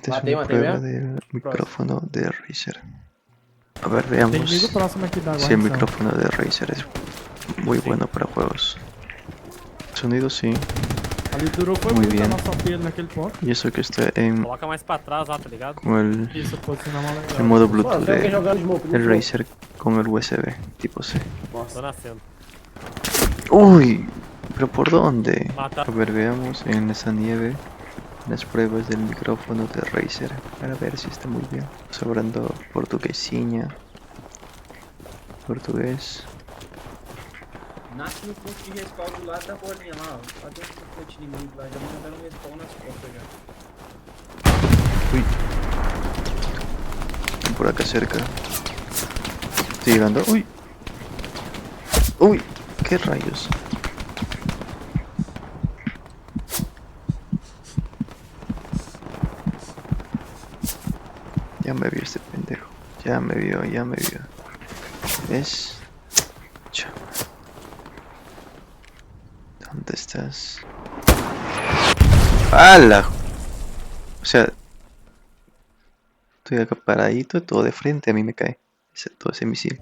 Esta es Matei, una matei prueba mesmo? del Próximo. micrófono de Razer. A ver, Tem inimigo veamos próximo aqui da si el guarnição. micrófono de Razer es muy bueno para juegos. Sonido sí, Ali durou foi Muy muito bien. a nossa pilha naquele ponto. y eso que está en Coloca mais pra trás lá, tá ligado? con Isso, posicionar mais legal. el modo Mano, Bluetooth tem alguém de, jogando smoke no del smoke. Razer con el USB tipo C. Tô Nossa. nascendo. Uy, pero ¿por dónde? Mata. A ver, veamos en esa nieve las pruebas del micrófono de Razer para ver si está muy bien. Sobrando portuguesinha, português. Nasce no ponto de respawn do lado da bolinha lá, ó. Lá dentro do ponto inimigo lá, já me mandaram um respawn nas costas já. Uy, están por acá cerca. Estoy llegando. Uy, uy, qué rayos. Ya me vio este pendejo. Ya me vio, ya me vio. ¿Ves? Chao. ¿Dónde estás? ¡Hala! O sea, estoy acá paradito, todo de frente, a mí me cae todo ese misil.